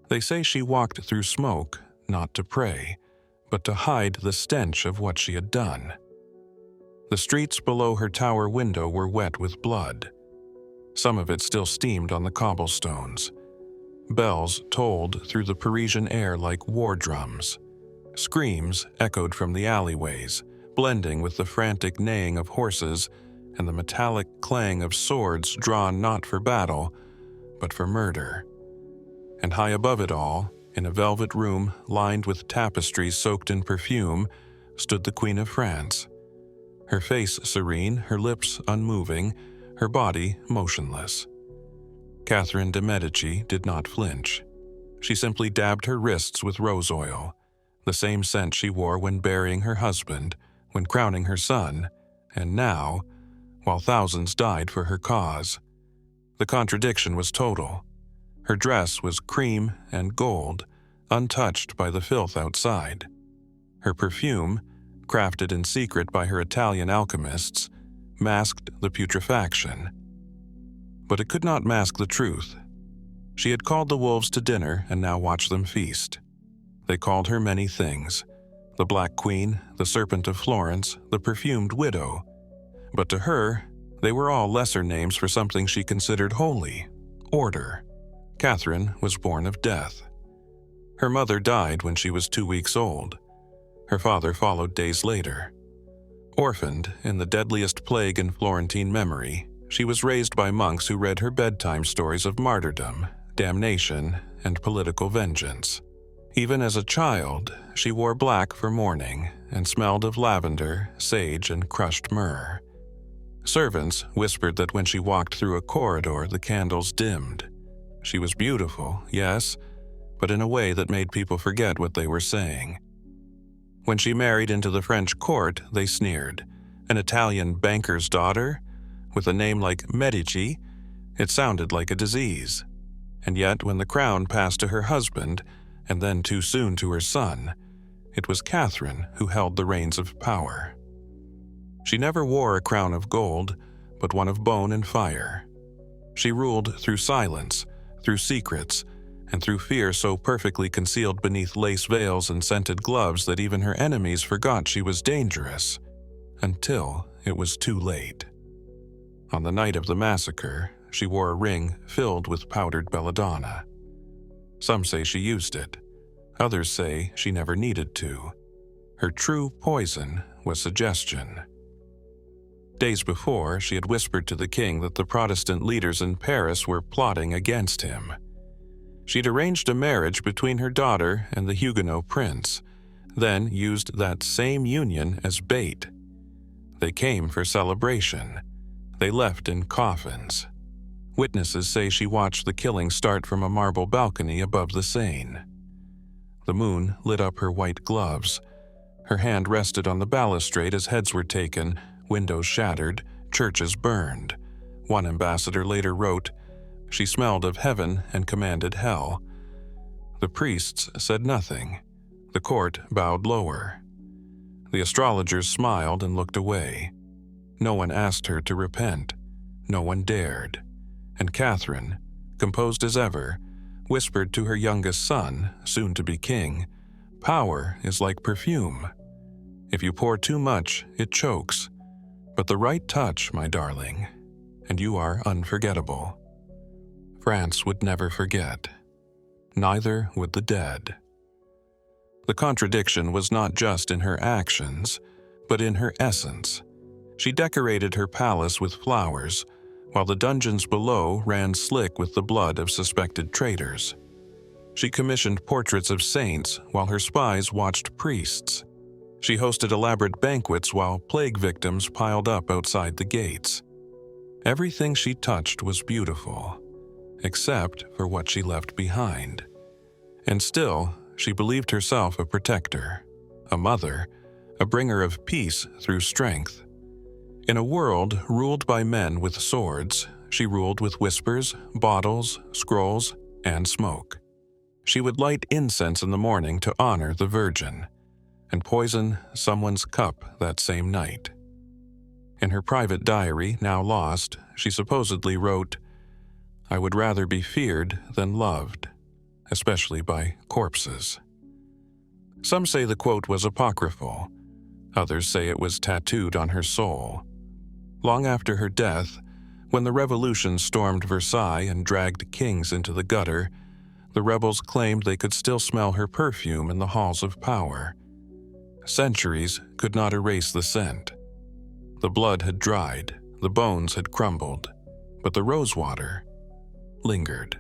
They say she walked through smoke, not to pray, but to hide the stench of what she had done. The streets below her tower window were wet with blood. Some of it still steamed on the cobblestones. Bells tolled through the Parisian air like war drums. Screams echoed from the alleyways, blending with the frantic neighing of horses and the metallic clang of swords drawn not for battle, but for murder. And high above it all, in a velvet room lined with tapestries soaked in perfume, stood the Queen of France. Her face serene, her lips unmoving, her body motionless. Catherine de Medici did not flinch. She simply dabbed her wrists with rose oil, the same scent she wore when burying her husband, when crowning her son, and now, while thousands died for her cause. The contradiction was total. Her dress was cream and gold, untouched by the filth outside. Her perfume, crafted in secret by her Italian alchemists, masked the putrefaction. But it could not mask the truth. She had called the wolves to dinner and now watched them feast. They called her many things: the Black Queen, the Serpent of Florence, the Perfumed Widow. But to her, they were all lesser names for something she considered holy: order. Catherine was born of death. Her mother died when she was 2 weeks old. Her father followed days later. Orphaned in the deadliest plague in Florentine memory, she was raised by monks who read her bedtime stories of martyrdom, damnation, and political vengeance. Even as a child, she wore black for mourning and smelled of lavender, sage, and crushed myrrh. Servants whispered that when she walked through a corridor, the candles dimmed. She was beautiful, yes, but in a way that made people forget what they were saying. When she married into the French court, they sneered. An Italian banker's daughter? With a name like Medici, it sounded like a disease. And yet, when the crown passed to her husband, and then too soon to her son, it was Catherine who held the reins of power. She never wore a crown of gold, but one of bone and fire. She ruled through silence, through secrets, and through fear so perfectly concealed beneath lace veils and scented gloves that even her enemies forgot she was dangerous, until it was too late. On the night of the massacre, she wore a ring filled with powdered belladonna. Some say she used it. Others say she never needed to. Her true poison was suggestion. Days before, she had whispered to the king that the Protestant leaders in Paris were plotting against him. She'd arranged a marriage between her daughter and the Huguenot prince, then used that same union as bait. They came for celebration. They left in coffins. Witnesses say she watched the killing start from a marble balcony above the Seine. The moon lit up her white gloves. Her hand rested on the balustrade as heads were taken, windows shattered, churches burned. One ambassador later wrote, "She smelled of heaven and commanded hell." The priests said nothing. The court bowed lower. The astrologers smiled and looked away. No one asked her to repent. No one dared. And Catherine, composed as ever, whispered to her youngest son, soon to be king, "Power is like perfume. If you pour too much, it chokes. But the right touch, my darling, and you are unforgettable." France would never forget. Neither would the dead. The contradiction was not just in her actions, but in her essence. She decorated her palace with flowers, while the dungeons below ran slick with the blood of suspected traitors. She commissioned portraits of saints while her spies watched priests. She hosted elaborate banquets while plague victims piled up outside the gates. Everything she touched was beautiful, except for what she left behind. And still, she believed herself a protector, a mother, a bringer of peace through strength. In a world ruled by men with swords, she ruled with whispers, bottles, scrolls, and smoke. She would light incense in the morning to honor the Virgin, and poison someone's cup that same night. In her private diary, now lost, she supposedly wrote, "I would rather be feared than loved." especially by corpses. Some say the quote was apocryphal. Others say it was tattooed on her soul. Long after her death, when the revolution stormed Versailles and dragged kings into the gutter, the rebels claimed they could still smell her perfume in the halls of power. Centuries could not erase the scent. The blood had dried, the bones had crumbled, but the rosewater lingered.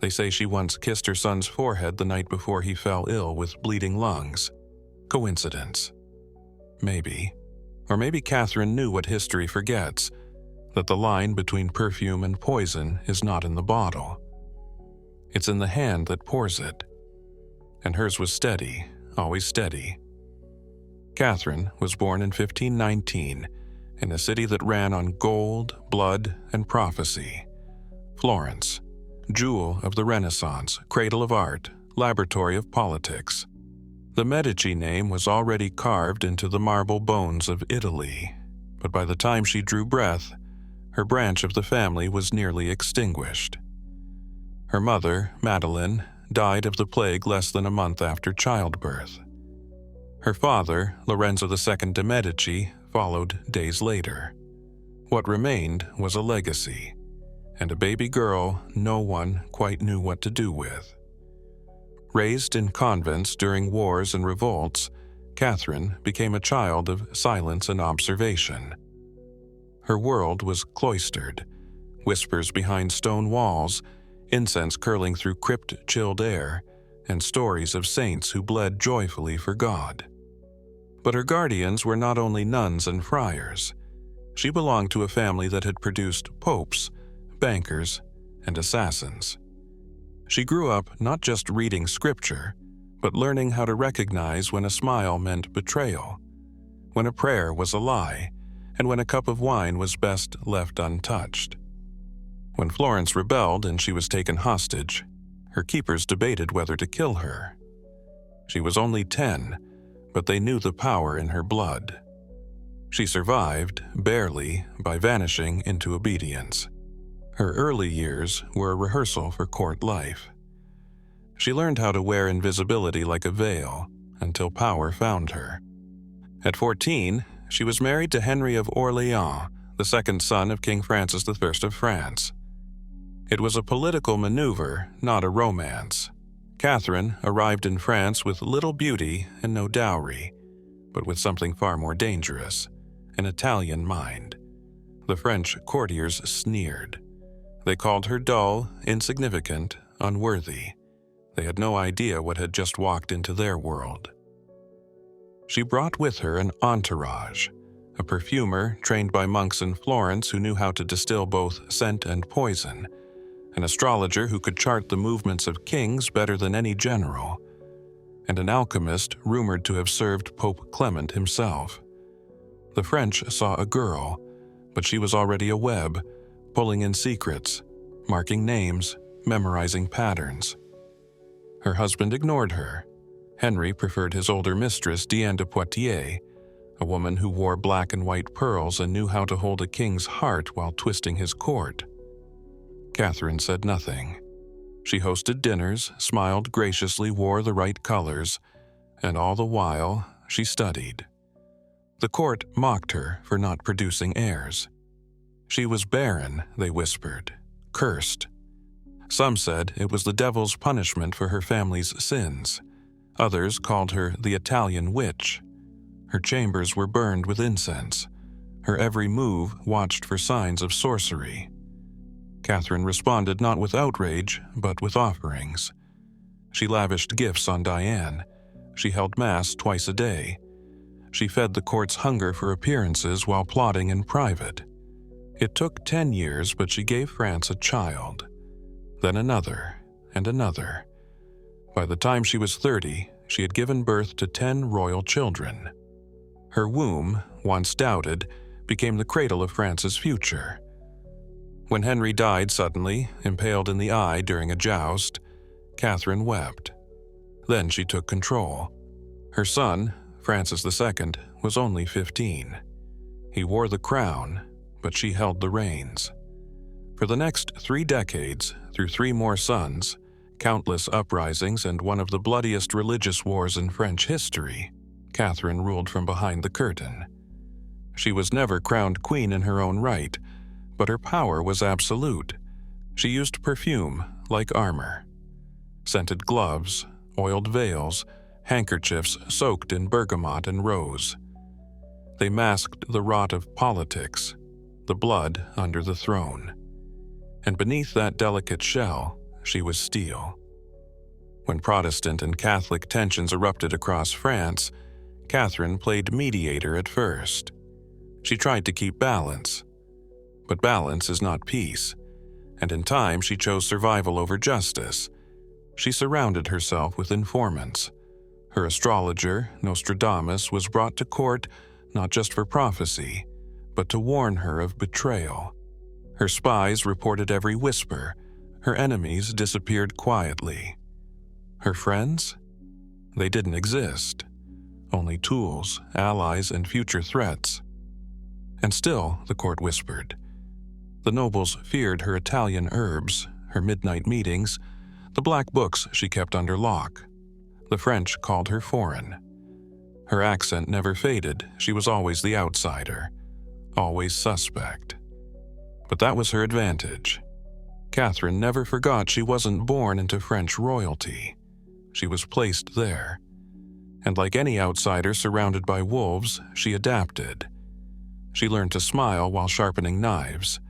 They say she once kissed her son's forehead the night before he fell ill with bleeding lungs. Coincidence? Maybe. Or maybe Catherine knew what history forgets, that the line between perfume and poison is not in the bottle. It's in the hand that pours it. And hers was steady, always steady. Catherine was born in 1519 in a city that ran on gold, blood, and prophecy. Florence, jewel of the Renaissance, cradle of art, laboratory of politics. The Medici name was already carved into the marble bones of Italy, but by the time she drew breath, her branch of the family was nearly extinguished. Her mother, Madeleine, died of the plague less than a month after childbirth. Her father, Lorenzo II de Medici, followed days later. What remained was a legacy, and a baby girl no one quite knew what to do with. Raised in convents during wars and revolts, Catherine became a child of silence and observation. Her world was cloistered, whispers behind stone walls, incense curling through crypt-chilled air, and stories of saints who bled joyfully for God. But her guardians were not only nuns and friars. She belonged to a family that had produced popes, bankers, and assassins. She grew up not just reading scripture, but learning how to recognize when a smile meant betrayal, when a prayer was a lie, and when a cup of wine was best left untouched. When Florence rebelled and she was taken hostage, her keepers debated whether to kill her. She was only 10, but they knew the power in her blood. She survived, barely, by vanishing into obedience. Her early years were a rehearsal for court life. She learned how to wear invisibility like a veil until power found her. At 14, she was married to Henry of Orleans, the second son of King Francis I of France. It was a political maneuver, not a romance. Catherine arrived in France with little beauty and no dowry, but with something far more dangerous, an Italian mind. The French courtiers sneered. They called her dull, insignificant, unworthy. They had no idea what had just walked into their world. She brought with her an entourage, a perfumer trained by monks in Florence who knew how to distill both scent and poison, an astrologer who could chart the movements of kings better than any general, and an alchemist rumored to have served Pope Clement himself. The French saw a girl, but she was already a web, pulling in secrets, marking names, memorizing patterns. Her husband ignored her. Henry preferred his older mistress, Diane de Poitiers, a woman who wore black and white pearls and knew how to hold a king's heart while twisting his court. Catherine said nothing. She hosted dinners, smiled graciously, wore the right colors, and all the while she studied. The court mocked her for not producing heirs. She was barren, they whispered, cursed. Some said it was the devil's punishment for her family's sins. Others called her the Italian witch. Her chambers were burned with incense. Her every move watched for signs of sorcery. Catherine responded not with outrage, but with offerings. She lavished gifts on Diane. She held mass twice a day. She fed the court's hunger for appearances while plotting in private. It took 10 years, but she gave France a child. Then another, and another. By the time she was 30, she had given birth to 10 royal children. Her womb, once doubted, became the cradle of France's future. When Henry died suddenly, impaled in the eye during a joust, Catherine wept. Then she took control. Her son, Francis II, was only 15. He wore the crown, but she held the reins. For the next 3 decades, through 3 more sons, countless uprisings, and one of the bloodiest religious wars in French history, Catherine ruled from behind the curtain. She was never crowned queen in her own right, but her power was absolute. She used perfume like armor. Scented gloves, oiled veils, handkerchiefs soaked in bergamot and rose. They masked the rot of politics, the blood under the throne. And beneath that delicate shell, she was steel. When Protestant and Catholic tensions erupted across France, Catherine played mediator at first. She tried to keep balance. But balance is not peace, and in time she chose survival over justice. She surrounded herself with informants. Her astrologer, Nostradamus, was brought to court not just for prophecy, but to warn her of betrayal. Her spies reported every whisper. Her enemies disappeared quietly. Her friends? They didn't exist. Only tools, allies, and future threats. And still, the court whispered. The nobles feared her Italian herbs, her midnight meetings, the black books she kept under lock. The French called her foreign. Her accent never faded. She was always the outsider, always suspect. But that was her advantage. Catherine never forgot she wasn't born into French royalty. She was placed there. And like any outsider surrounded by wolves, she adapted. She learned to smile while sharpening knives,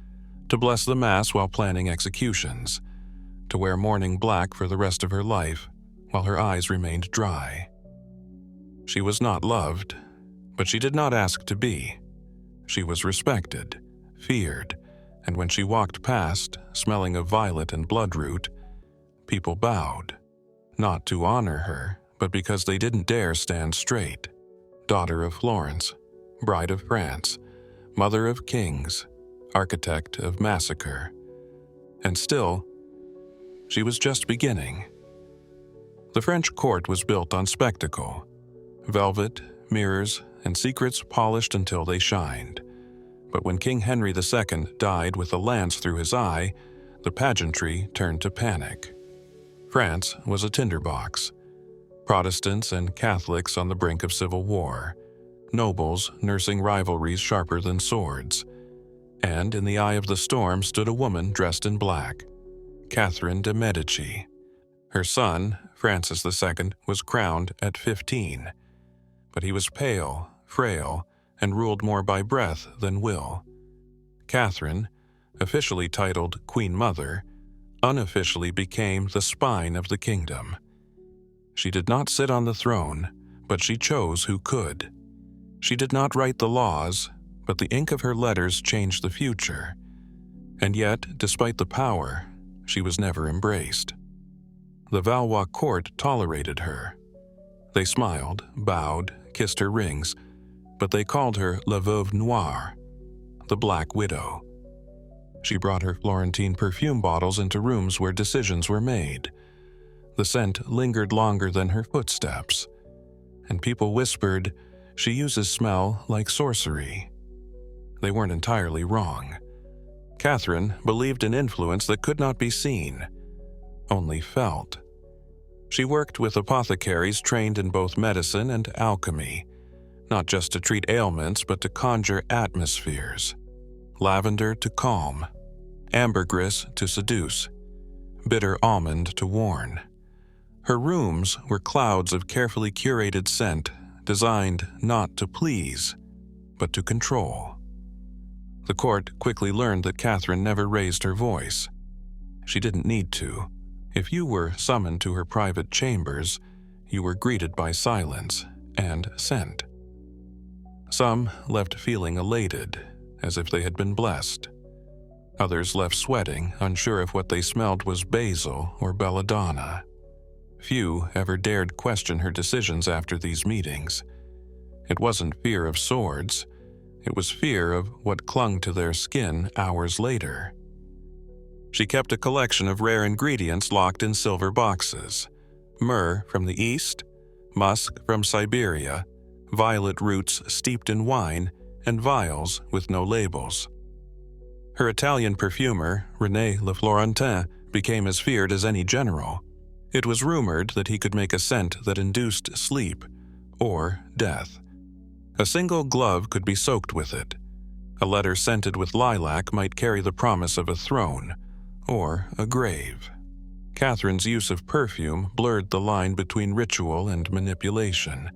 to bless the Mass while planning executions, to wear mourning black for the rest of her life while her eyes remained dry. She was not loved, but she did not ask to be. She was respected, feared, and when she walked past, smelling of violet and bloodroot, people bowed, not to honor her, but because they didn't dare stand straight. Daughter of Florence, bride of France, mother of kings, architect of Massacre. And still, she was just beginning. The French court was built on spectacle. Velvet, mirrors, and secrets polished until they shined. But when King Henry II died with a lance through his eye, the pageantry turned to panic. France was a tinderbox. Protestants and Catholics on the brink of civil war. Nobles nursing rivalries sharper than swords. And in the eye of the storm stood a woman dressed in black, Catherine de Medici. Her son, Francis II, was crowned at 15. But he was pale, frail, and ruled more by breath than will. Catherine, officially titled Queen Mother, unofficially became the spine of the kingdom. She did not sit on the throne, but she chose who could. She did not write the laws, but the ink of her letters changed the future. And yet, despite the power, she was never embraced. The Valois court tolerated her. They smiled, bowed, kissed her rings, but they called her La Veuve Noire, the Black Widow. She brought her Florentine perfume bottles into rooms where decisions were made. The scent lingered longer than her footsteps, and people whispered, "She uses smell like sorcery." They weren't entirely wrong. Catherine believed in influence that could not be seen, only felt. She worked with apothecaries trained in both medicine and alchemy, not just to treat ailments but to conjure atmospheres. Lavender to calm, ambergris to seduce, bitter almond to warn. Her rooms were clouds of carefully curated scent designed not to please, but to control. The court quickly learned that Catherine never raised her voice. She didn't need to. If you were summoned to her private chambers, you were greeted by silence and scent. Some left feeling elated, as if they had been blessed. Others left sweating, unsure if what they smelled was basil or belladonna. Few ever dared question her decisions after these meetings. It wasn't fear of swords. It was fear of what clung to their skin hours later. She kept a collection of rare ingredients locked in silver boxes. Myrrh from the east, musk from Siberia, violet roots steeped in wine, and vials with no labels. Her Italian perfumer, René Le Florentin, became as feared as any general. It was rumored that he could make a scent that induced sleep or death. A single glove could be soaked with it. A letter scented with lilac might carry the promise of a throne or a grave. Catherine's use of perfume blurred the line between ritual and manipulation.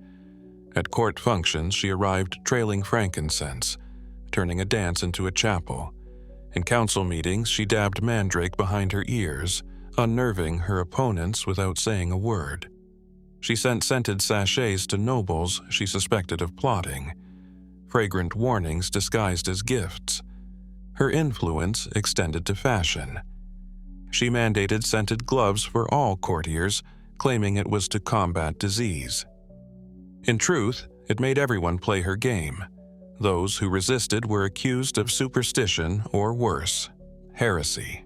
At court functions, she arrived trailing frankincense, turning a dance into a chapel. In council meetings, she dabbed mandrake behind her ears, unnerving her opponents without saying a word. She sent scented sachets to nobles she suspected of plotting, fragrant warnings disguised as gifts. Her influence extended to fashion. She mandated scented gloves for all courtiers, claiming it was to combat disease. In truth, it made everyone play her game. Those who resisted were accused of superstition or worse, heresy.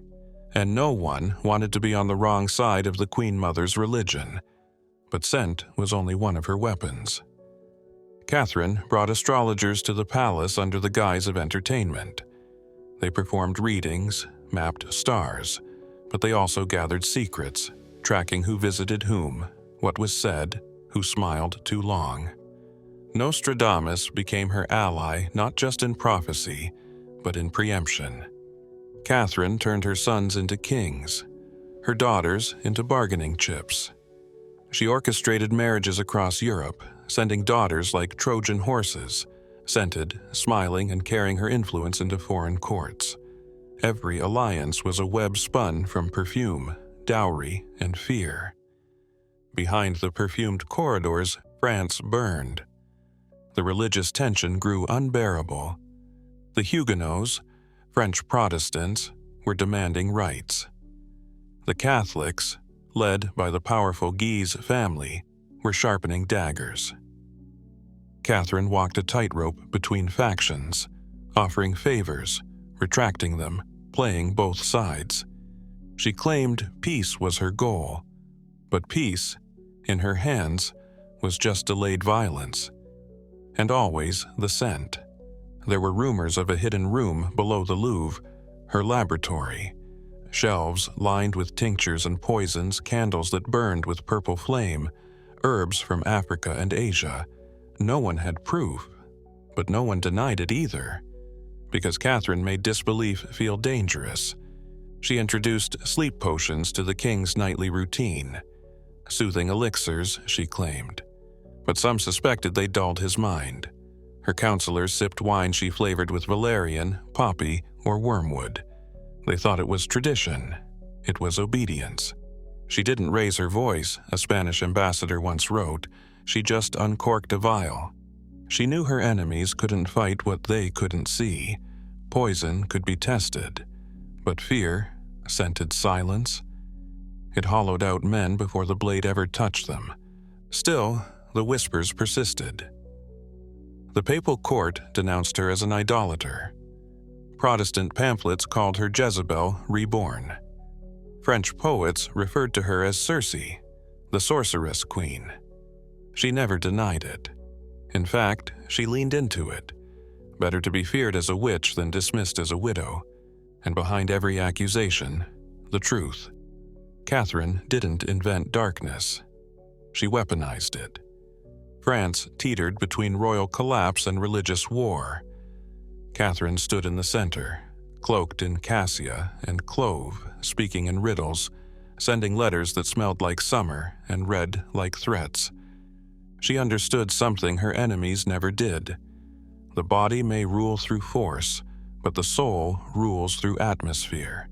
And no one wanted to be on the wrong side of the Queen Mother's religion. But scent was only one of her weapons. Catherine brought astrologers to the palace under the guise of entertainment. They performed readings, mapped stars, but they also gathered secrets, tracking who visited whom, what was said, who smiled too long. Nostradamus became her ally not just in prophecy, but in preemption. Catherine turned her sons into kings, her daughters into bargaining chips. She orchestrated marriages across Europe, sending daughters like Trojan horses, scented, smiling, and carrying her influence into foreign courts. Every alliance was a web spun from perfume, dowry, and fear. Behind the perfumed corridors, France burned. The religious tension grew unbearable. The Huguenots, French Protestants, were demanding rights. The Catholics, led by the powerful Guise family, were sharpening daggers. Catherine walked a tightrope between factions, offering favors, retracting them, playing both sides. She claimed peace was her goal, but peace, in her hands, was just delayed violence. And always the scent. There were rumors of a hidden room below the Louvre, her laboratory. Shelves lined with tinctures and poisons, candles that burned with purple flame, herbs from Africa and Asia. No one had proof, but no one denied it either, because Catherine made disbelief feel dangerous. She introduced sleep potions to the king's nightly routine. Soothing elixirs, she claimed. But some suspected they dulled his mind. Her counselors sipped wine she flavored with valerian, poppy, or wormwood. They thought it was tradition. It was obedience. She didn't raise her voice, a Spanish ambassador once wrote. She just uncorked a vial. She knew her enemies couldn't fight what they couldn't see. Poison could be tested. But fear, scented silence. It hollowed out men before the blade ever touched them. Still, the whispers persisted. The papal court denounced her as an idolater. Protestant pamphlets called her Jezebel reborn. French poets referred to her as Circe, the sorceress queen. She never denied it. In fact, she leaned into it. Better to be feared as a witch than dismissed as a widow. And behind every accusation, the truth. Catherine didn't invent darkness. She weaponized it. France teetered between royal collapse and religious war. Catherine stood in the center, cloaked in cassia and clove, speaking in riddles, sending letters that smelled like summer and read like threats. She understood something her enemies never did. The body may rule through force, but the soul rules through atmosphere.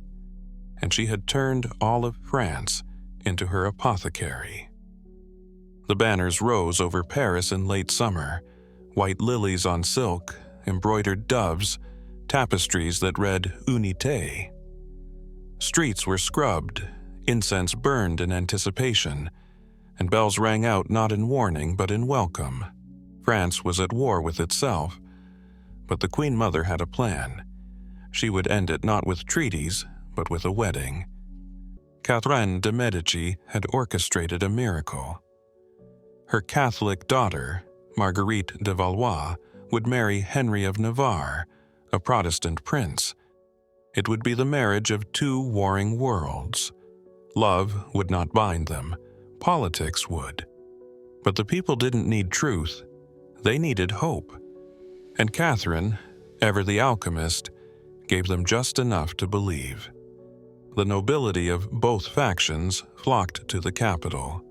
And she had turned all of France into her apothecary. The banners rose over Paris in late summer, white lilies on silk, embroidered doves, tapestries that read Unité. Streets were scrubbed, incense burned in anticipation, and bells rang out not in warning but in welcome. France was at war with itself, but the Queen Mother had a plan. She would end it not with treaties, but with a wedding. Catherine de Medici had orchestrated a miracle. Her Catholic daughter, Marguerite de Valois, would marry Henry of Navarre, a Protestant prince. It would be the marriage of two warring worlds, Love would not bind them, politics would. But the people didn't need truth, they needed hope. And Catherine, ever the alchemist, gave them just enough to believe. The nobility of both factions flocked to the capital.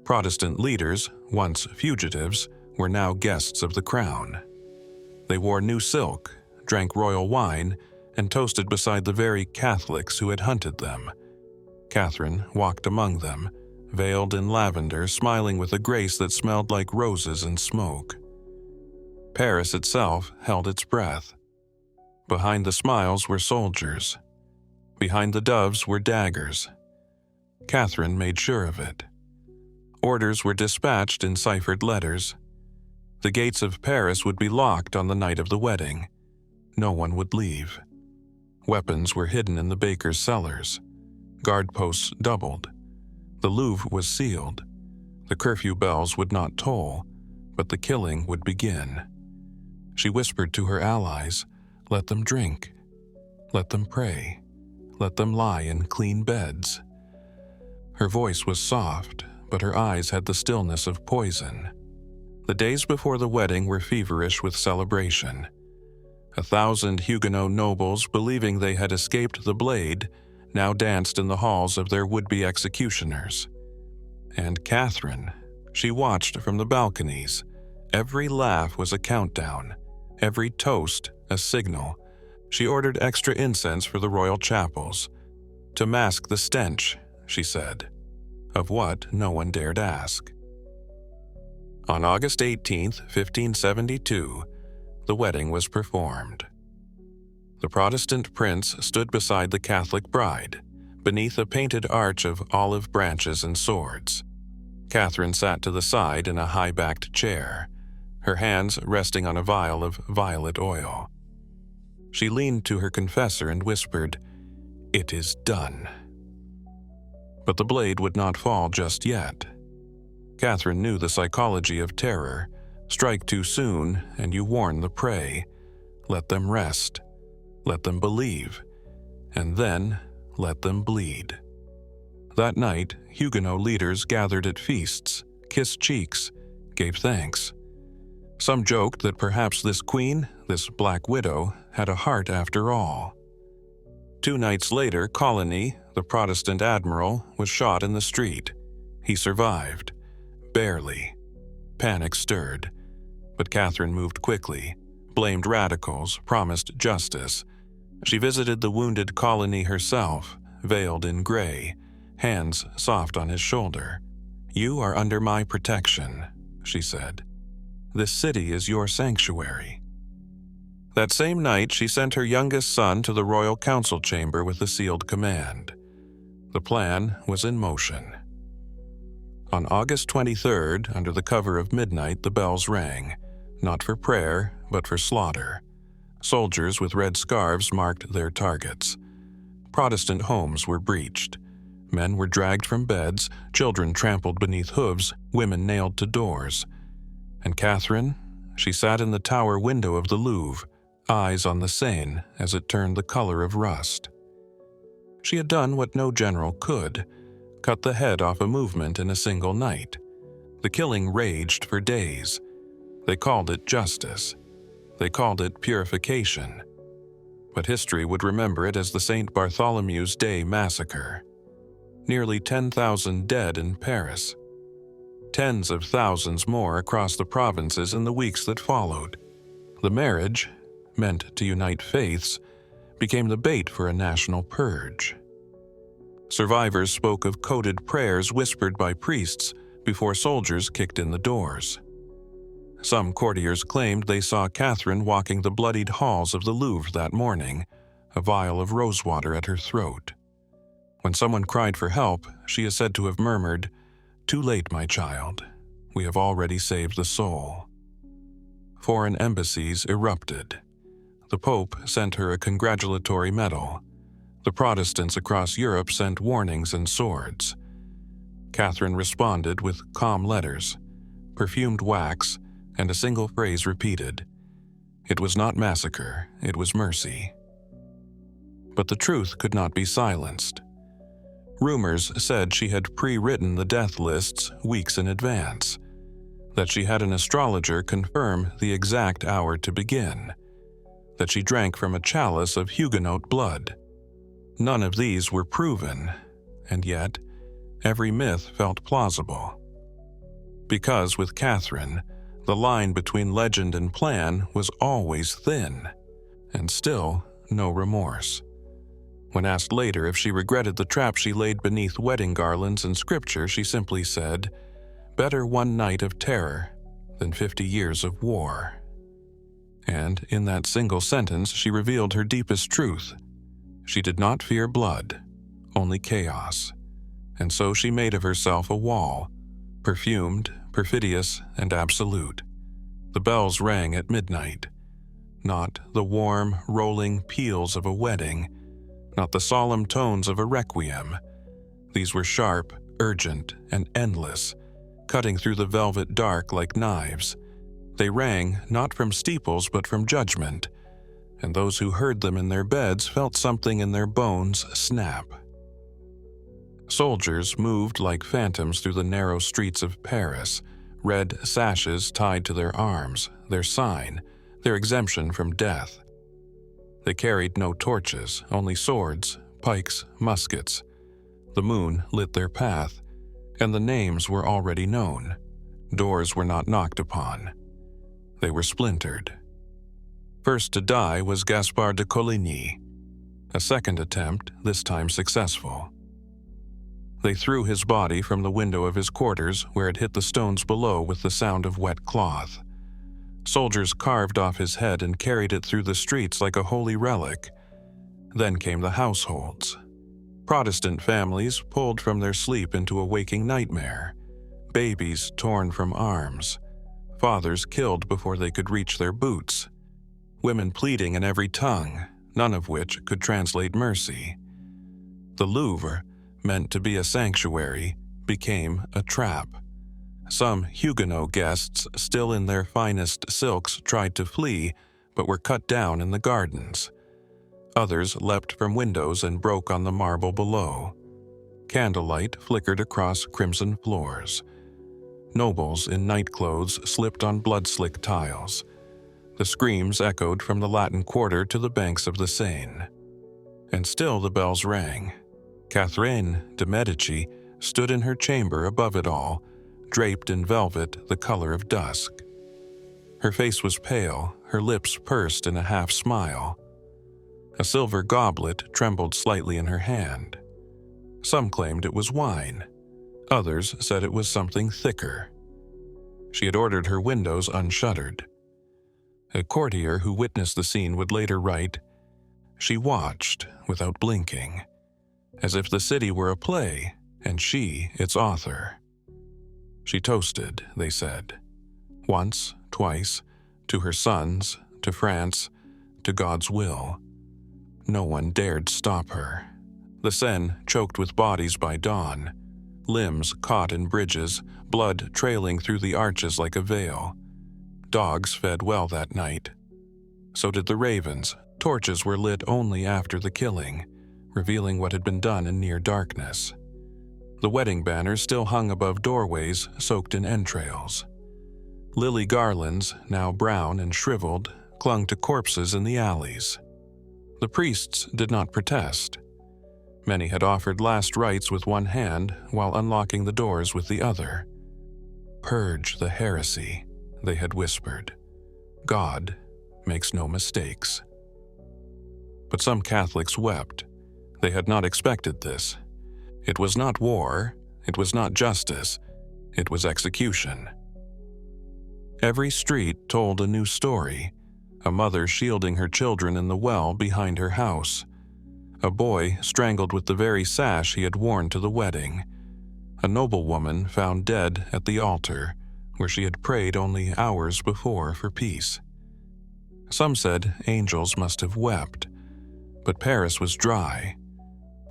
Protestant leaders, once fugitives, were now guests of the crown. They wore new silk, drank royal wine, and toasted beside the very Catholics who had hunted them. Catherine walked among them, veiled in lavender, smiling with a grace that smelled like roses and smoke. Paris itself held its breath. Behind the smiles were soldiers. Behind the doves were daggers. Catherine made sure of it. Orders were dispatched in ciphered letters. The gates of Paris would be locked on the night of the wedding. No one would leave. Weapons were hidden in the baker's cellars. Guard posts doubled. The Louvre was sealed. The curfew bells would not toll, but the killing would begin. She whispered to her allies, "Let them drink. Let them pray. Let them lie in clean beds." Her voice was soft, but her eyes had the stillness of poison. The days before the wedding were feverish with celebration. 1,000 Huguenot nobles, believing they had escaped the blade, now danced in the halls of their would-be executioners. And Catherine, she watched from the balconies. Every laugh was a countdown, every toast a signal. She ordered extra incense for the royal chapels. To mask the stench, she said, of what no one dared ask. On August 18, 1572, the wedding was performed. The Protestant prince stood beside the Catholic bride, beneath a painted arch of olive branches and swords. Catherine sat to the side in a high-backed chair, her hands resting on a vial of violet oil. She leaned to her confessor and whispered, "It is done." But the blade would not fall just yet. Catherine knew the psychology of terror. Strike too soon, and you warn the prey. Let them rest. Let them believe. And then let them bleed. That night, Huguenot leaders gathered at feasts, kissed cheeks, gave thanks. Some joked that perhaps this queen, this Black Widow, had a heart after all. 2 nights later, Coligny, the Protestant admiral, was shot in the street. He survived. Barely. Panic stirred. But Catherine moved quickly, blamed radicals, promised justice. She visited the wounded Coligny herself, veiled in gray, hands soft on his shoulder. "You are under my protection," she said. "This city is your sanctuary." That same night, she sent her youngest son to the royal council chamber with a sealed command. The plan was in motion. On August 23rd, under the cover of midnight, the bells rang, not for prayer, but for slaughter. Soldiers with red scarves marked their targets. Protestant homes were breached. Men were dragged from beds, children trampled beneath hooves, women nailed to doors. And Catherine, she sat in the tower window of the Louvre, eyes on the Seine as it turned the color of rust. She had done what no general could, cut the head off a movement in a single night. The killing raged for days. They called it justice. They called it purification. But history would remember it as the St. Bartholomew's Day Massacre. Nearly 10,000 dead in Paris. Tens of thousands more across the provinces in the weeks that followed. The marriage, meant to unite faiths, became the bait for a national purge. Survivors spoke of coded prayers whispered by priests before soldiers kicked in the doors. Some courtiers claimed they saw Catherine walking the bloodied halls of the Louvre that morning, a vial of rosewater at her throat. When someone cried for help, she is said to have murmured, "Too late, my child. We have already saved the soul." Foreign embassies erupted. The Pope sent her a congratulatory medal. The Protestants across Europe sent warnings and swords. Catherine responded with calm letters, perfumed wax, and a single phrase repeated. It was not massacre, it was mercy. But the truth could not be silenced. Rumors said she had pre-written the death lists weeks in advance, that she had an astrologer confirm the exact hour to begin, that she drank from a chalice of Huguenot blood. None of these were proven, and yet every myth felt plausible. Because with Catherine, the line between legend and plan was always thin, and still no remorse. When asked later if she regretted the trap she laid beneath wedding garlands and scripture, she simply said, "Better one night of terror than 50 years of war." And in that single sentence, she revealed her deepest truth. She did not fear blood, only chaos. And so she made of herself a wall, perfumed, perfidious, and absolute. The bells rang at midnight. Not the warm, rolling peals of a wedding, not the solemn tones of a requiem. These were sharp, urgent, and endless, cutting through the velvet dark like knives. They rang not from steeples but from judgment, and those who heard them in their beds felt something in their bones snap. Soldiers moved like phantoms through the narrow streets of Paris, red sashes tied to their arms, their sign, their exemption from death. They carried no torches, only swords, pikes, muskets. The moon lit their path, and the names were already known. Doors were not knocked upon. They were splintered. First to die was Gaspard de Coligny. A second attempt, this time successful. They threw his body from the window of his quarters, where it hit the stones below with the sound of wet cloth. Soldiers carved off his head and carried it through the streets like a holy relic. Then came the households. Protestant families pulled from their sleep into a waking nightmare. Babies torn from arms. Fathers killed before they could reach their boots. Women pleading in every tongue, none of which could translate mercy. The Louvre, meant to be a sanctuary, became a trap. Some Huguenot guests, still in their finest silks, tried to flee, but were cut down in the gardens. Others leapt from windows and broke on the marble below. Candlelight flickered across crimson floors. Nobles in nightclothes slipped on blood-slick tiles. The screams echoed from the Latin Quarter to the banks of the Seine. And still the bells rang. Catherine de Medici stood in her chamber above it all, draped in velvet the color of dusk. Her face was pale, her lips pursed in a half-smile. A silver goblet trembled slightly in her hand. Some claimed it was wine. Others said it was something thicker. She had ordered her windows unshuttered. A courtier who witnessed the scene would later write, "She watched without blinking, as if the city were a play and she its author." She toasted, they said, once, twice, to her sons, to France, to God's will. No one dared stop her. The Seine choked with bodies by dawn, limbs caught in bridges, blood trailing through the arches like a veil. Dogs fed well that night. So did the ravens. Torches were lit only after the killing, revealing what had been done in near darkness. The wedding banners still hung above doorways soaked in entrails. Lily garlands, now brown and shriveled, clung to corpses in the alleys. The priests did not protest. Many had offered last rites with one hand while unlocking the doors with the other. "Purge the heresy," they had whispered. "God makes no mistakes." But some Catholics wept. They had not expected this. It was not war, it was not justice, it was execution. Every street told a new story. A mother shielding her children in the well behind her house. A boy strangled with the very sash he had worn to the wedding. A noblewoman found dead at the altar, where she had prayed only hours before for peace. Some said angels must have wept, but Paris was dry.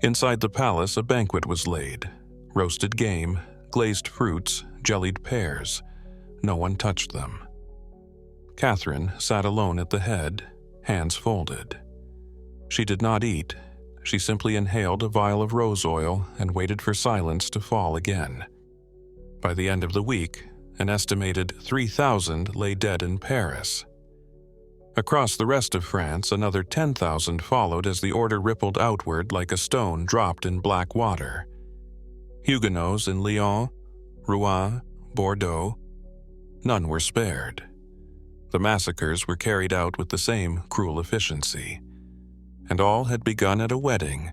Inside the palace, a banquet was laid. Roasted game, glazed fruits, jellied pears. No one touched them. Catherine sat alone at the head, hands folded. She did not eat, she simply inhaled a vial of rose oil and waited for silence to fall again. By the end of the week, an estimated 3,000 lay dead in Paris. Across the rest of France, another 10,000 followed as the order rippled outward like a stone dropped in black water. Huguenots in Lyon, Rouen, Bordeaux, none were spared. The massacres were carried out with the same cruel efficiency. And all had begun at a wedding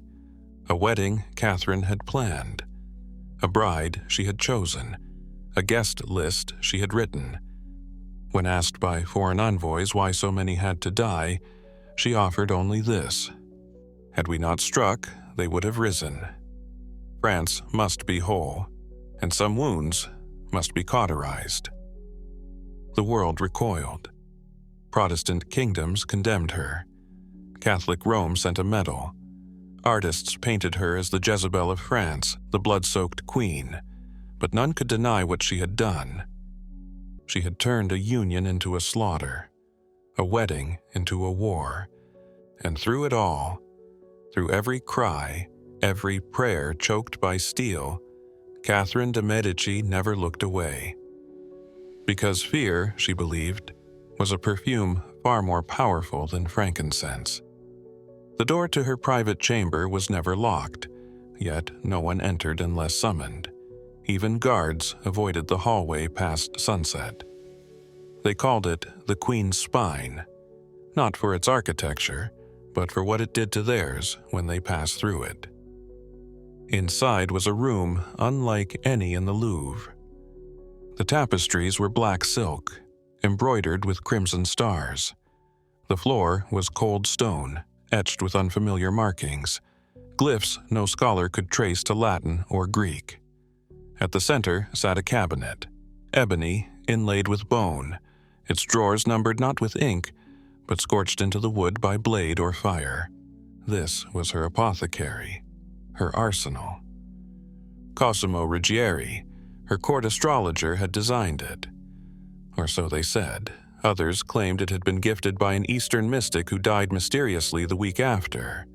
Catherine had planned, a bride she had chosen, a guest list she had written. When asked by foreign envoys why so many had to die, she offered only this: had we not struck, they would have risen. France must be whole, and some wounds must be cauterized. The world recoiled. Protestant kingdoms condemned her. Catholic Rome sent a medal. Artists painted her as the Jezebel of France, the blood-soaked queen, but none could deny what she had done. She had turned a union into a slaughter, a wedding into a war, and through it all, through every cry, every prayer choked by steel, Catherine de Medici never looked away. Because fear, she believed, was a perfume far more powerful than frankincense. The door to her private chamber was never locked, yet no one entered unless summoned. Even guards avoided the hallway past sunset. They called it the Queen's Spine, not for its architecture, but for what it did to theirs when they passed through it. Inside was a room unlike any in the Louvre. The tapestries were black silk, embroidered with crimson stars. The floor was cold stone, etched with unfamiliar markings, glyphs no scholar could trace to Latin or Greek. At the center sat a cabinet, ebony inlaid with bone, its drawers numbered not with ink, but scorched into the wood by blade or fire. This was her apothecary, her arsenal. Cosimo Ruggieri, her court astrologer, had designed it. Or so they said. Others claimed it had been gifted by an Eastern mystic who died mysteriously the week after.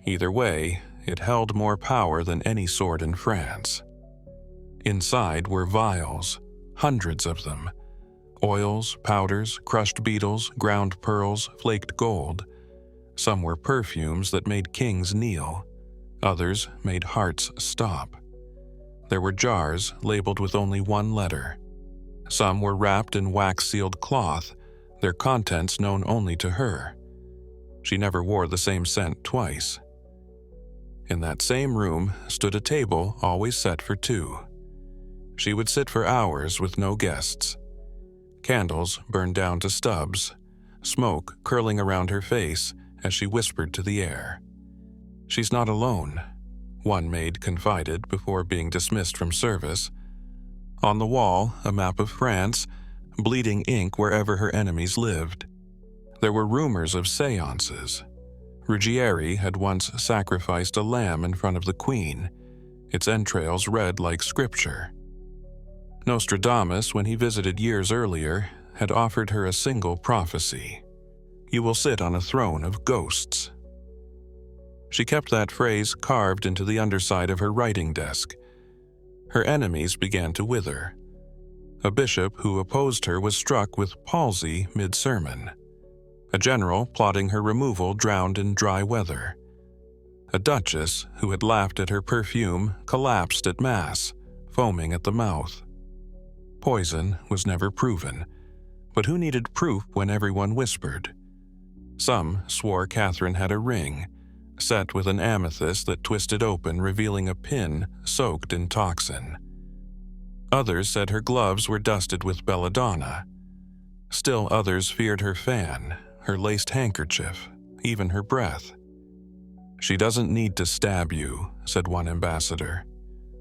Either way, it held more power than any sword in France. Inside were vials, hundreds of them. Oils, powders, crushed beetles, ground pearls, flaked gold. Some were perfumes that made kings kneel. Others made hearts stop. There were jars labeled with only one letter. Some were wrapped in wax-sealed cloth, their contents known only to her. She never wore the same scent twice. In that same room stood a table always set for two. She would sit for hours with no guests. Candles burned down to stubs, smoke curling around her face as she whispered to the air. "She's not alone," one maid confided before being dismissed from service. On the wall, a map of France, bleeding ink wherever her enemies lived. There were rumors of seances. Ruggieri had once sacrificed a lamb in front of the queen, its entrails read like scripture. Nostradamus, when he visited years earlier, had offered her a single prophecy: "You will sit on a throne of ghosts." She kept that phrase carved into the underside of her writing desk. Her enemies began to wither. A bishop who opposed her was struck with palsy mid-sermon. A general plotting her removal drowned in dry weather. A duchess who had laughed at her perfume collapsed at Mass, foaming at the mouth. Poison was never proven, but who needed proof when everyone whispered? Some swore Catherine had a ring, set with an amethyst that twisted open, revealing a pin soaked in toxin. Others said her gloves were dusted with belladonna. Still others feared her fan, her laced handkerchief, even her breath. "She doesn't need to stab you," said one ambassador.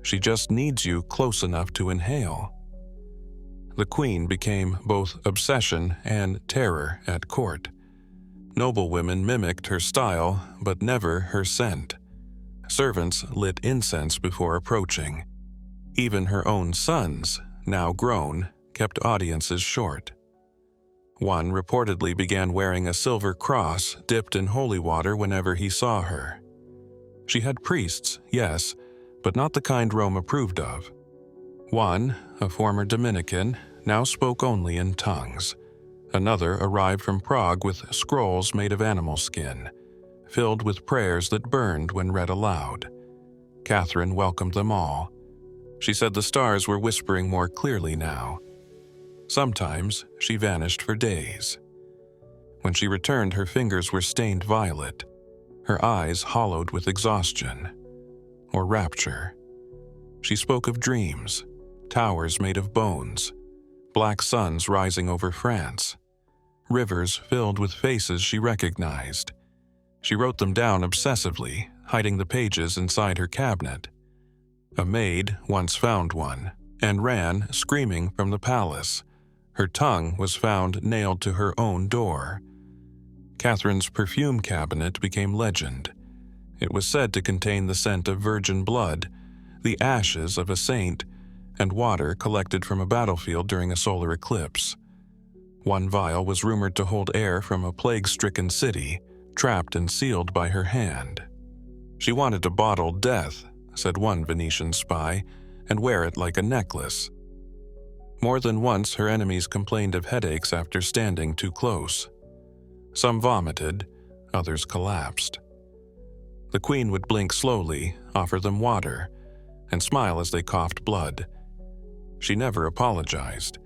"She just needs you close enough to inhale." The queen became both obsession and terror at court. Noblewomen mimicked her style, but never her scent. Servants lit incense before approaching. Even her own sons, now grown, kept audiences short. One reportedly began wearing a silver cross dipped in holy water whenever he saw her. She had priests, yes, but not the kind Rome approved of. One, a former Dominican, now spoke only in tongues. Another arrived from Prague with scrolls made of animal skin, filled with prayers that burned when read aloud. Catherine welcomed them all. She said the stars were whispering more clearly now. Sometimes she vanished for days. When she returned, her fingers were stained violet, her eyes hollowed with exhaustion or rapture. She spoke of dreams, towers made of bones, black suns rising over France, rivers filled with faces she recognized. She wrote them down obsessively, hiding the pages inside her cabinet. A maid once found one and ran, screaming, from the palace. Her tongue was found nailed to her own door. Catherine's perfume cabinet became legend. It was said to contain the scent of virgin blood, the ashes of a saint, and water collected from a battlefield during a solar eclipse. One vial was rumored to hold air from a plague-stricken city, trapped and sealed by her hand. She wanted to bottle death, said one Venetian spy, and wear it like a necklace. More than once her enemies complained of headaches after standing too close. Some vomited, others collapsed. The queen would blink slowly, offer them water, and smile as they coughed blood. She never apologized.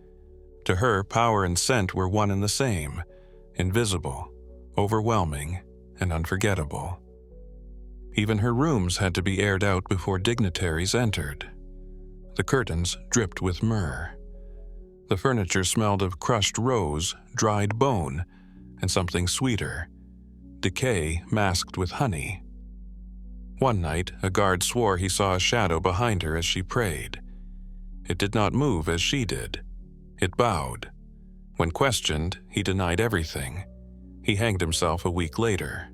To her, power and scent were one and the same, invisible, overwhelming, and unforgettable. Even her rooms had to be aired out before dignitaries entered. The curtains dripped with myrrh. The furniture smelled of crushed rose, dried bone, and something sweeter, decay masked with honey. One night, a guard swore he saw a shadow behind her as she prayed. It did not move as she did. It bowed. When questioned, he denied everything. He hanged himself a week later.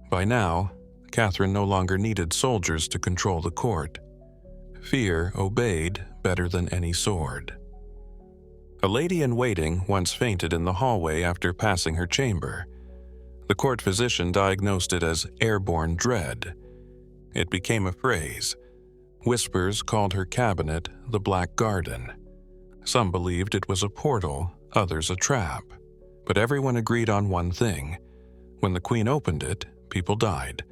By now, Catherine no longer needed soldiers to control the court. Fear obeyed better than any sword. A lady-in-waiting once fainted in the hallway after passing her chamber. The court physician diagnosed it as airborne dread. It became a phrase. Whispers called her cabinet the Black Garden. Some believed it was a portal, others a trap. But everyone agreed on one thing. When the queen opened it, people died.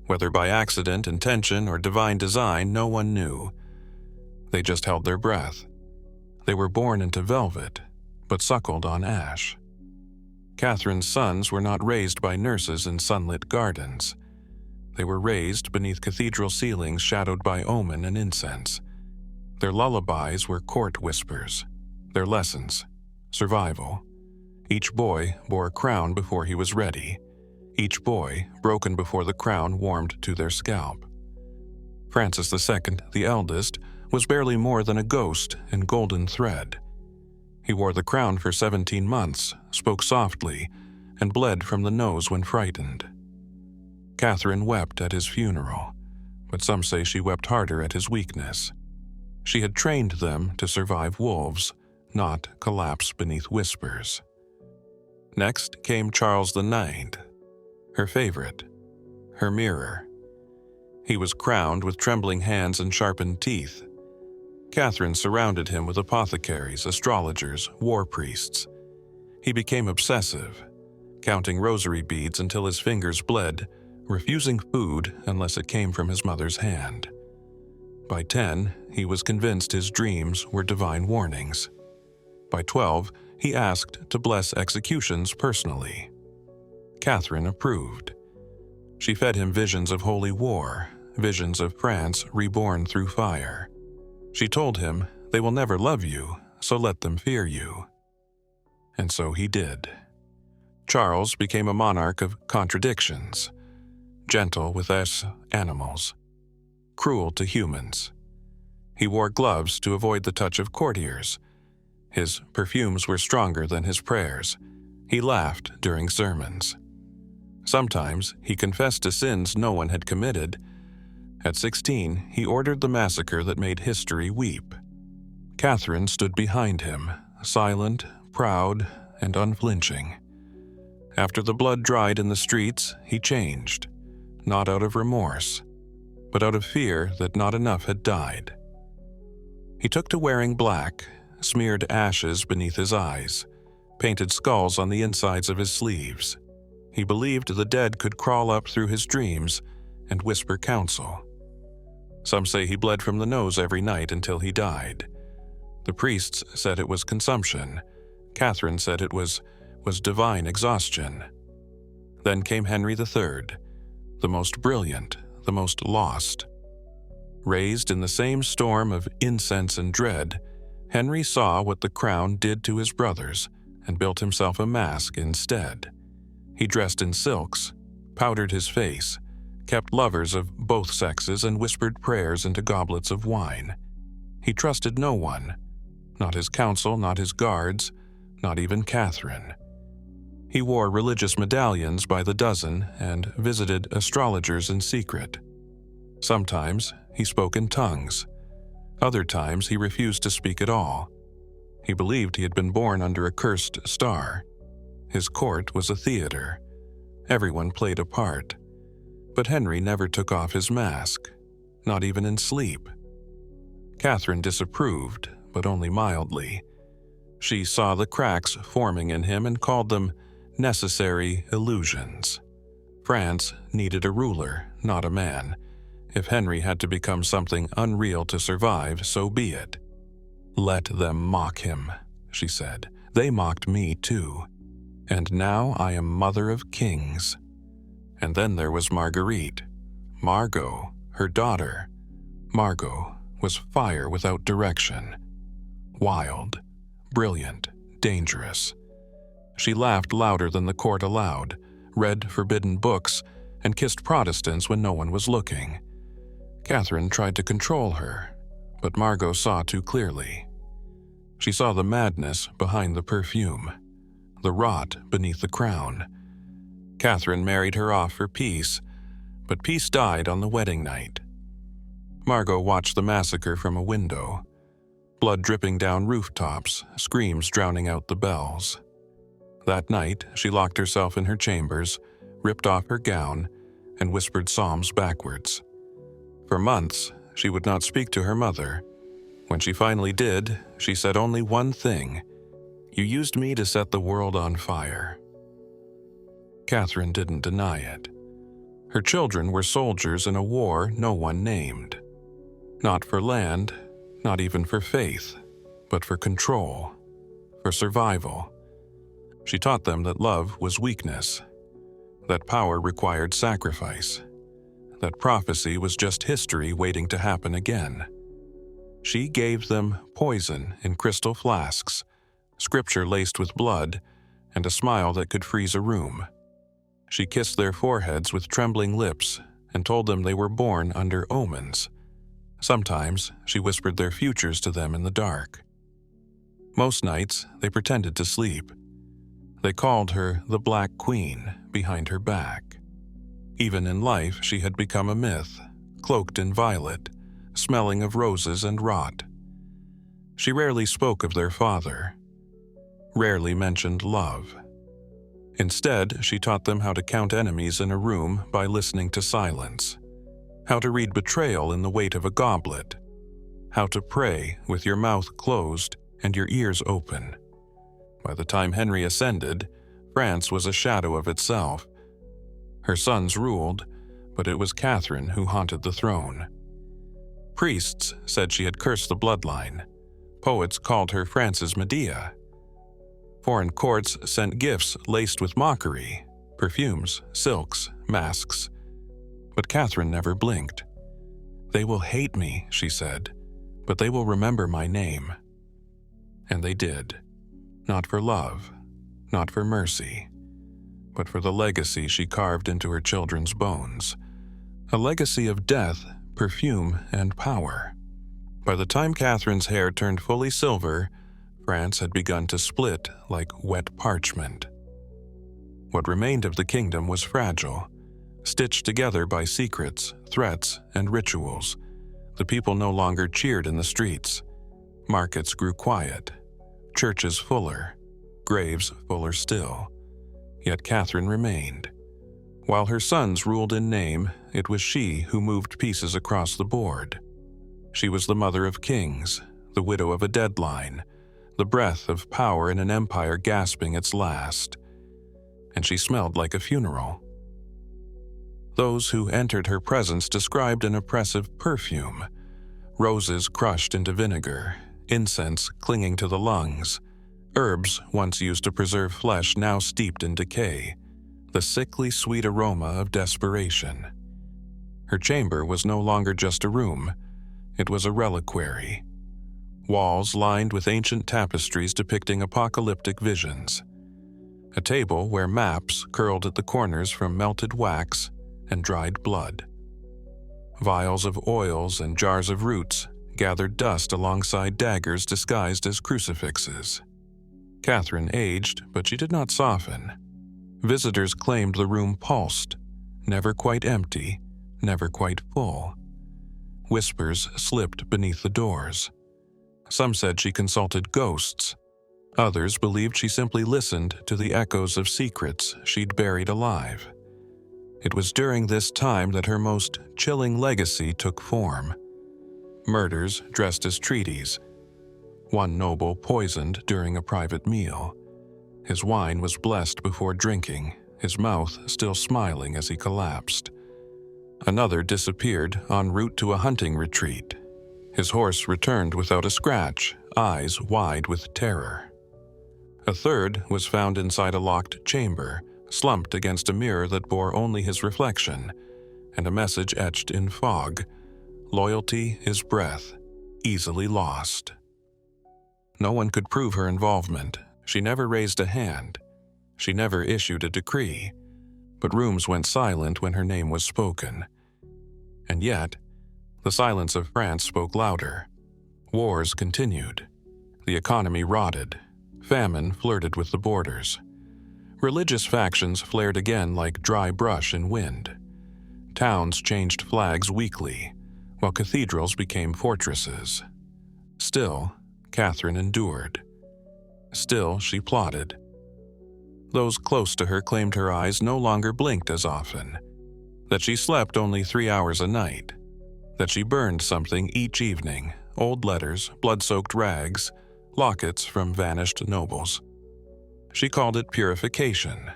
Whether by accident, intention, or divine design, no one knew. They just held their breath. They were born into velvet, but suckled on ash. Catherine's sons were not raised by nurses in sunlit gardens. They were raised beneath cathedral ceilings shadowed by omen and incense. Their lullabies were court whispers. Their lessons, survival. Each boy bore a crown before he was ready. Each boy broken before the crown warmed to their scalp. Francis II, the eldest, was barely more than a ghost in golden thread. He wore the crown for 17 months, spoke softly, and bled from the nose when frightened. Catherine wept at his funeral, but some say she wept harder at his weakness. She had trained them to survive wolves, not collapse beneath whispers. Next came Charles IX, her favorite, her mirror. He was crowned with trembling hands and sharpened teeth. Catherine surrounded him with apothecaries, astrologers, war priests. He became obsessive, counting rosary beads until his fingers bled, refusing food unless it came from his mother's hand. By 10, he was convinced his dreams were divine warnings. By 12, he asked to bless executions personally. Catherine approved. She fed him visions of holy war, visions of France reborn through fire. She told him, "They will never love you, so let them fear you." And so he did. Charles became a monarch of contradictions, gentle with animals, cruel to humans. He wore gloves to avoid the touch of courtiers. His perfumes were stronger than his prayers. He laughed during sermons. Sometimes he confessed to sins no one had committed. At 16, he ordered the massacre that made history weep. Catherine stood behind him, silent, proud, and unflinching. After the blood dried in the streets, he changed, not out of remorse, but out of fear that not enough had died. He took to wearing black, smeared ashes beneath his eyes, painted skulls on the insides of his sleeves. He believed the dead could crawl up through his dreams and whisper counsel. Some say he bled from the nose every night until he died. The priests said it was consumption. Catherine said it was divine exhaustion. Then came Henry III, the most brilliant, the most lost. Raised in the same storm of incense and dread, Henry saw what the crown did to his brothers and built himself a mask instead. He dressed in silks, powdered his face, kept lovers of both sexes, and whispered prayers into goblets of wine. He trusted no one, not his council, not his guards, not even Catherine. He wore religious medallions by the dozen and visited astrologers in secret. Sometimes he spoke in tongues. Other times he refused to speak at all. He believed he had been born under a cursed star. His court was a theater. Everyone played a part. But Henry never took off his mask, not even in sleep. Catherine disapproved, but only mildly. She saw the cracks forming in him and called them necessary illusions. France needed a ruler, not a man. If Henry had to become something unreal to survive, so be it. "Let them mock him," she said. "They mocked me too. And now I am mother of kings." And then there was Marguerite. Margot, her daughter. Margot was fire without direction. Wild, brilliant, dangerous. She laughed louder than the court allowed, read forbidden books, and kissed Protestants when no one was looking. Catherine tried to control her, but Margot saw too clearly. She saw the madness behind the perfume, the rot beneath the crown. Catherine married her off for peace, but peace died on the wedding night. Margot watched the massacre from a window, blood dripping down rooftops, screams drowning out the bells. That night, she locked herself in her chambers, ripped off her gown, and whispered psalms backwards. For months, she would not speak to her mother. When she finally did, she said only one thing: "You used me to set the world on fire." Catherine didn't deny it. Her children were soldiers in a war no one named. Not for land, not even for faith, but for control, for survival. She taught them that love was weakness, that power required sacrifice, that prophecy was just history waiting to happen again. She gave them poison in crystal flasks, scripture laced with blood, and a smile that could freeze a room. She kissed their foreheads with trembling lips and told them they were born under omens. Sometimes she whispered their futures to them in the dark. Most nights they pretended to sleep. They called her the Black Queen behind her back. Even in life she had become a myth, cloaked in violet, smelling of roses and rot. She rarely spoke of their father, rarely mentioned love. Instead, she taught them how to count enemies in a room by listening to silence, how to read betrayal in the weight of a goblet, how to pray with your mouth closed and your ears open. By the time Henry ascended, France was a shadow of itself. Her sons ruled, but it was Catherine who haunted the throne. Priests said she had cursed the bloodline. Poets called her France's Medea. Foreign courts sent gifts laced with mockery, perfumes, silks, masks. But Catherine never blinked. "They will hate me," she said, "but they will remember my name." And they did. Not for love, not for mercy, but for the legacy she carved into her children's bones. A legacy of death, perfume, and power. By the time Catherine's hair turned fully silver, France had begun to split like wet parchment. What remained of the kingdom was fragile, stitched together by secrets, threats, and rituals. The people no longer cheered in the streets. Markets grew quiet, churches fuller, graves fuller still. Yet Catherine remained. While her sons ruled in name, it was she who moved pieces across the board. She was the mother of kings, the widow of a deadline, the breath of power in an empire gasping its last. And she smelled like a funeral. Those who entered her presence described an oppressive perfume, roses crushed into vinegar, incense clinging to the lungs, herbs once used to preserve flesh now steeped in decay, the sickly sweet aroma of desperation. Her chamber was no longer just a room, it was a reliquary. Walls lined with ancient tapestries depicting apocalyptic visions. A table where maps curled at the corners from melted wax and dried blood. Vials of oils and jars of roots gathered dust alongside daggers disguised as crucifixes. Catherine aged, but she did not soften. Visitors claimed the room pulsed, never quite empty, never quite full. Whispers slipped beneath the doors. Some said she consulted ghosts. Others believed she simply listened to the echoes of secrets she'd buried alive. It was during this time that her most chilling legacy took form. Murders dressed as treaties. One noble poisoned during a private meal. His wine was blessed before drinking, his mouth still smiling as he collapsed. Another disappeared en route to a hunting retreat. His horse returned without a scratch, eyes wide with terror. A third was found inside a locked chamber, slumped against a mirror that bore only his reflection, and a message etched in fog: "Loyalty is breath, easily lost." No one could prove her involvement. She never raised a hand. She never issued a decree. But rooms went silent when her name was spoken. And yet, the silence of France spoke louder. Wars continued. The economy rotted. Famine flirted with the borders. Religious factions flared again like dry brush in wind. Towns changed flags weekly, while cathedrals became fortresses. Still, Catherine endured. Still, she plotted. Those close to her claimed her eyes no longer blinked as often, that she slept only 3 hours a night, that she burned something each evening, old letters, blood-soaked rags, lockets from vanished nobles. She called it purification.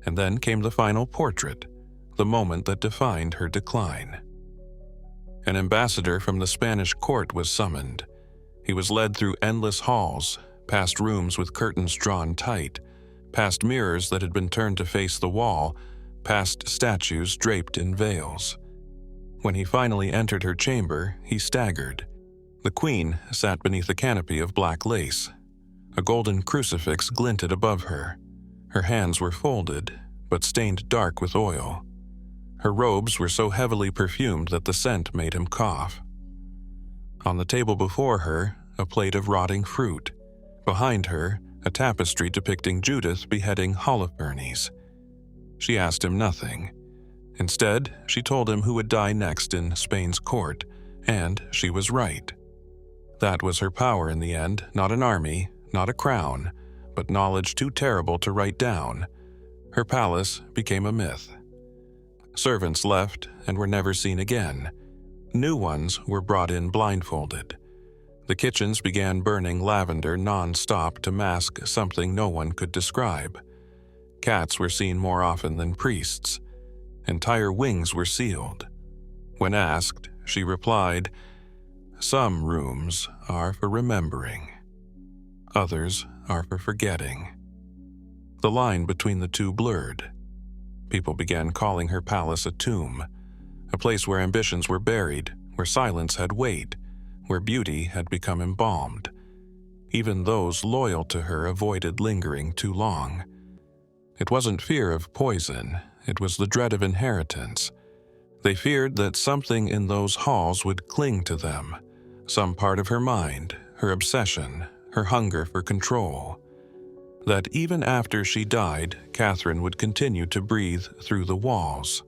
And then came the final portrait, the moment that defined her decline. An ambassador from the Spanish court was summoned. He was led through endless halls, past rooms with curtains drawn tight, past mirrors that had been turned to face the wall, past statues draped in veils. When he finally entered her chamber, he staggered. The queen sat beneath a canopy of black lace. A golden crucifix glinted above her. Her hands were folded, but stained dark with oil. Her robes were so heavily perfumed that the scent made him cough. On the table before her, a plate of rotting fruit. Behind her, a tapestry depicting Judith beheading Holofernes. She asked him nothing. Instead, she told him who would die next in Spain's court, and she was right. That was her power in the end, not an army, not a crown, but knowledge too terrible to write down. Her palace became a myth. Servants left and were never seen again. New ones were brought in blindfolded. The kitchens began burning lavender non-stop to mask something no one could describe. Cats were seen more often than priests. Entire wings were sealed. When asked, she replied, "Some rooms are for remembering. Others are for forgetting." The line between the two blurred. People began calling her palace a tomb, a place where ambitions were buried, where silence had weight, where beauty had become embalmed. Even those loyal to her avoided lingering too long. It wasn't fear of poison, it was the dread of inheritance. They feared that something in those halls would cling to them, some part of her mind, her obsession, her hunger for control. That even after she died, Catherine would continue to breathe through the walls.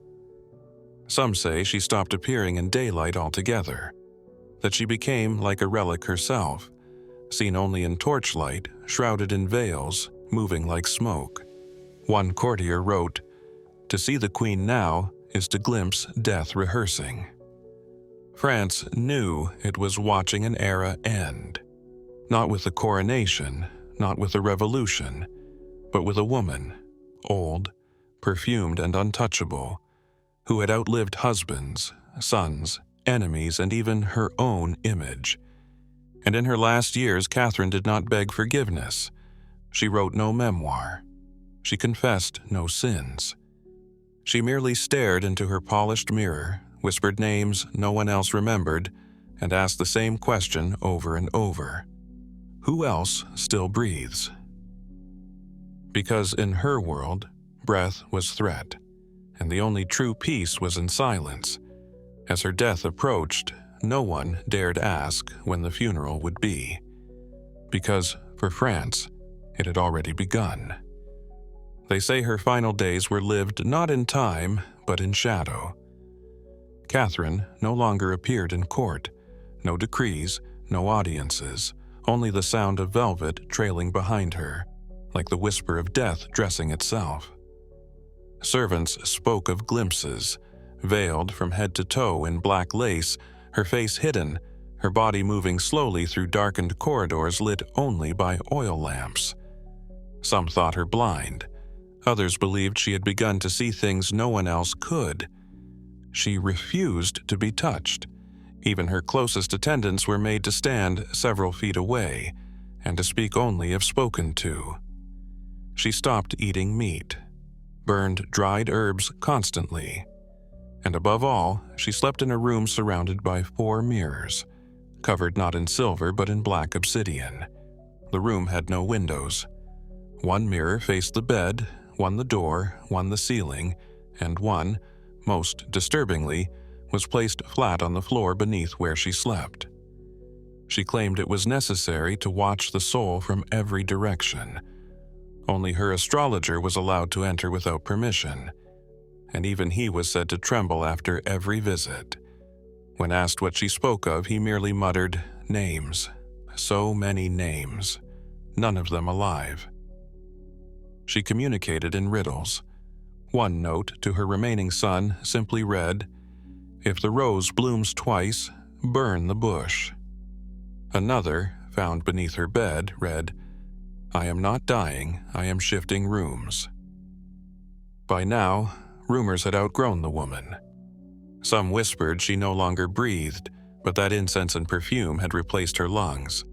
Some say she stopped appearing in daylight altogether, that she became like a relic herself, seen only in torchlight, shrouded in veils, moving like smoke. One courtier wrote, To see the Queen now is to glimpse death rehearsing. France knew it was watching an era end. Not with a coronation, not with a revolution, but with a woman, old, perfumed and untouchable, who had outlived husbands, sons, enemies, and even her own image. And in her last years, Catherine did not beg forgiveness. She wrote no memoir. She confessed no sins. She merely stared into her polished mirror, whispered names no one else remembered, and asked the same question over and over. Who else still breathes? Because in her world, breath was threat, and the only true peace was in silence. As her death approached, no one dared ask when the funeral would be. Because, for France, it had already begun. They say her final days were lived not in time, but in shadow. Catherine no longer appeared in court. No decrees, no audiences, only the sound of velvet trailing behind her, like the whisper of death dressing itself. Servants spoke of glimpses, veiled from head to toe in black lace, her face hidden, her body moving slowly through darkened corridors lit only by oil lamps. Some thought her blind. Others believed she had begun to see things no one else could. She refused to be touched. Even her closest attendants were made to stand several feet away, and to speak only if spoken to. She stopped eating meat, burned dried herbs constantly, and above all, she slept in a room surrounded by 4 mirrors, covered not in silver but in black obsidian. The room had no windows. 1 mirror faced the bed, 1 the door, 1 the ceiling, and 1, most disturbingly, was placed flat on the floor beneath where she slept. She claimed it was necessary to watch the soul from every direction. Only her astrologer was allowed to enter without permission, and even he was said to tremble after every visit. When asked what she spoke of, he merely muttered, "Names. So many names. None of them alive." She communicated in riddles. 1 note to her remaining son simply read, "If the rose blooms twice, burn the bush." Another, found beneath her bed, read, "I am not dying, I am shifting rooms." By now, rumors had outgrown the woman. Some whispered she no longer breathed, but that incense and perfume had replaced her lungs.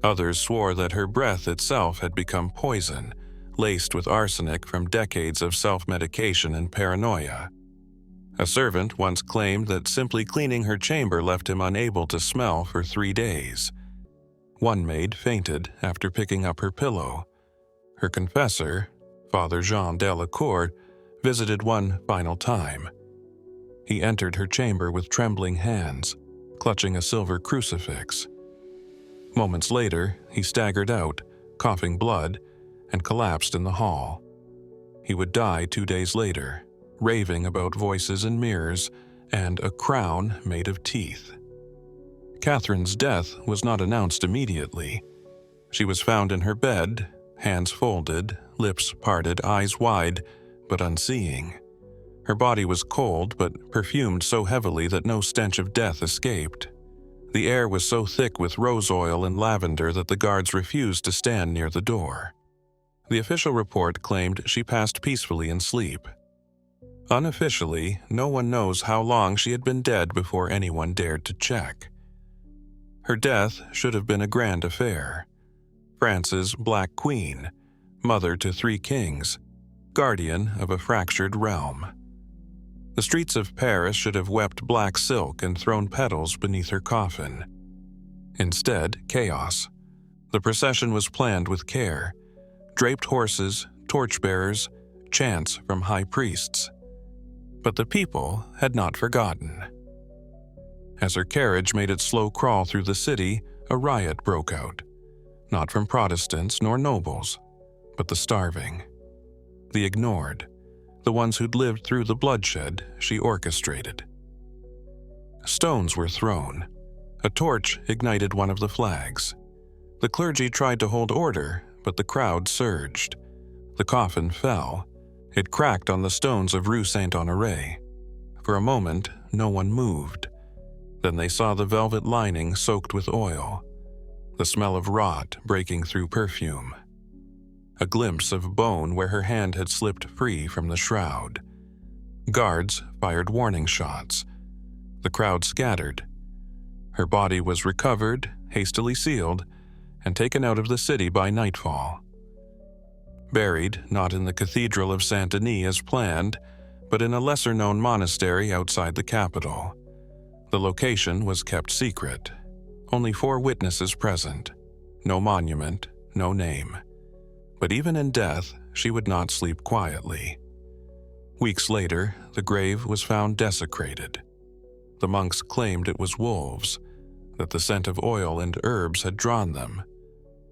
Others swore that her breath itself had become poison, laced with arsenic from decades of self-medication and paranoia. A servant once claimed that simply cleaning her chamber left him unable to smell for 3 days. 1 maid fainted after picking up her pillow. Her confessor, Father Jean Delacour, visited one final time. He entered her chamber with trembling hands, clutching a silver crucifix. Moments later, he staggered out, coughing blood, and collapsed in the hall. He would die 2 days later, raving about voices in mirrors and a crown made of teeth. Catherine's death was not announced immediately. She was found in her bed, hands folded, lips parted, eyes wide, but unseeing. Her body was cold but perfumed so heavily that no stench of death escaped. The air was so thick with rose oil and lavender that the guards refused to stand near the door. The official report claimed she passed peacefully in sleep. Unofficially, no one knows how long she had been dead before anyone dared to check. Her death should have been a grand affair. France's Black Queen, mother to 3 kings, guardian of a fractured realm. The streets of Paris should have wept black silk and thrown petals beneath her coffin. Instead, chaos. The procession was planned with care. Draped horses, torchbearers, chants from high priests. But the people had not forgotten. As her carriage made its slow crawl through the city, a riot broke out. Not from Protestants nor nobles, but the starving. The ignored, the ones who'd lived through the bloodshed she orchestrated. Stones were thrown. A torch ignited one of the flags. The clergy tried to hold order, but the crowd surged. The coffin fell. It cracked on the stones of Rue Saint-Honoré. For a moment, no one moved. Then they saw the velvet lining soaked with oil, the smell of rot breaking through perfume. A glimpse of bone where her hand had slipped free from the shroud. Guards fired warning shots. The crowd scattered. Her body was recovered, hastily sealed, and taken out of the city by nightfall. Buried not in the Cathedral of Saint-Denis as planned, but in a lesser-known monastery outside the capital. The location was kept secret. Only 4 witnesses present. No monument, no name. But even in death, she would not sleep quietly. Weeks later, the grave was found desecrated. The monks claimed it was wolves, that the scent of oil and herbs had drawn them,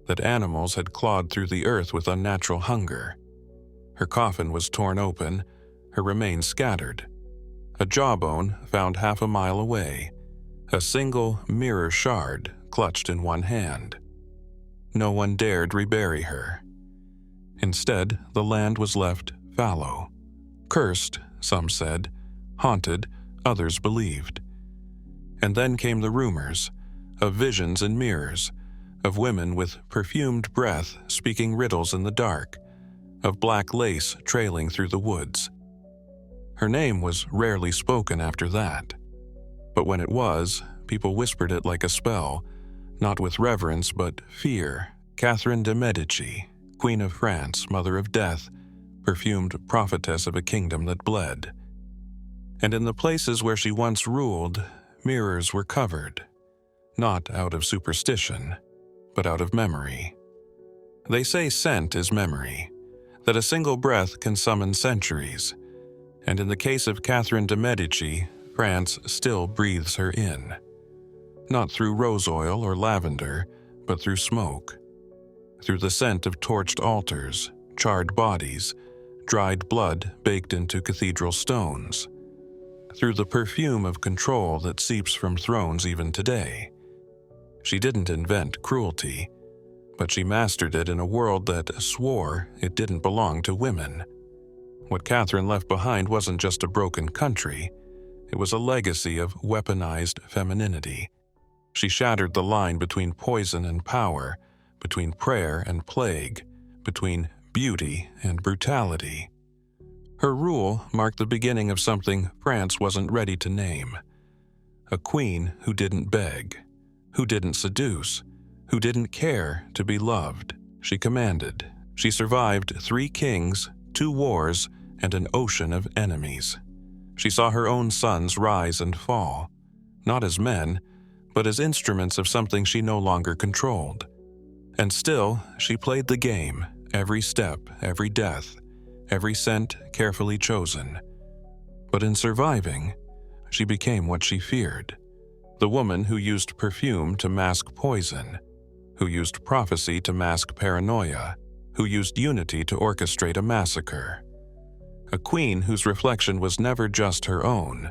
that animals had clawed through the earth with unnatural hunger. Her coffin was torn open, her remains scattered. A jawbone found half a mile away, a single mirror shard clutched in one hand. No one dared rebury her. Instead, the land was left fallow. Cursed, some said, haunted, others believed. And then came the rumors of visions in mirrors, of women with perfumed breath speaking riddles in the dark, of black lace trailing through the woods. Her name was rarely spoken after that. But when it was, people whispered it like a spell, not with reverence but fear. Catherine de Medici, Queen of France, Mother of Death, perfumed prophetess of a kingdom that bled. And in the places where she once ruled, mirrors were covered, not out of superstition, but out of memory. They say scent is memory, that a single breath can summon centuries, and in the case of Catherine de Medici, France still breathes her in. Not through rose oil or lavender, but through smoke. Through the scent of torched altars, charred bodies, dried blood baked into cathedral stones. Through the perfume of control that seeps from thrones even today. She didn't invent cruelty, but she mastered it in a world that swore it didn't belong to women. What Catherine left behind wasn't just a broken country, it was a legacy of weaponized femininity. She shattered the line between poison and power, between prayer and plague, between beauty and brutality. Her rule marked the beginning of something France wasn't ready to name. A queen who didn't beg, who didn't seduce, who didn't care to be loved. She commanded. She survived 3 kings, 2 wars, and an ocean of enemies. She saw her own sons rise and fall, not as men, but as instruments of something she no longer controlled. And still, she played the game, every step, every death, every scent carefully chosen. But in surviving, she became what she feared. The woman who used perfume to mask poison, who used prophecy to mask paranoia, who used unity to orchestrate a massacre. A queen whose reflection was never just her own,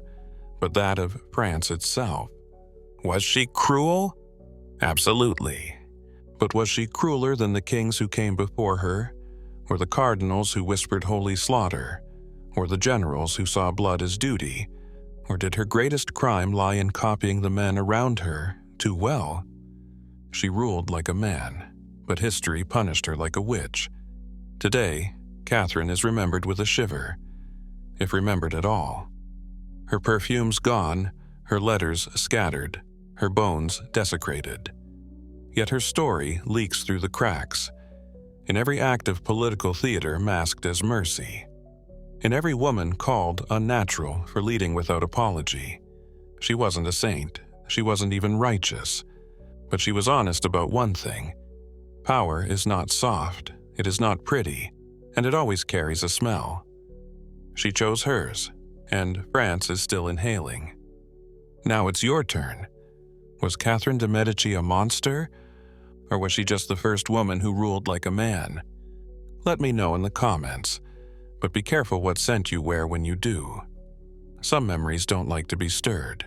but that of France itself. Was she cruel? Absolutely. But was she crueler than the kings who came before her, or the cardinals who whispered holy slaughter, or the generals who saw blood as duty, or did her greatest crime lie in copying the men around her too well? She ruled like a man, but history punished her like a witch. Today, Catherine is remembered with a shiver, if remembered at all. Her perfumes gone, her letters scattered, her bones desecrated. Yet her story leaks through the cracks, in every act of political theater masked as mercy, in every woman called unnatural for leading without apology. She wasn't a saint, she wasn't even righteous, but she was honest about one thing. Power is not soft, it is not pretty, and it always carries a smell. She chose hers, and France is still inhaling. Now it's your turn. Was Catherine de Medici a monster, or was she just the first woman who ruled like a man? Let me know in the comments, but be careful what scent you wear when you do. Some memories don't like to be stirred.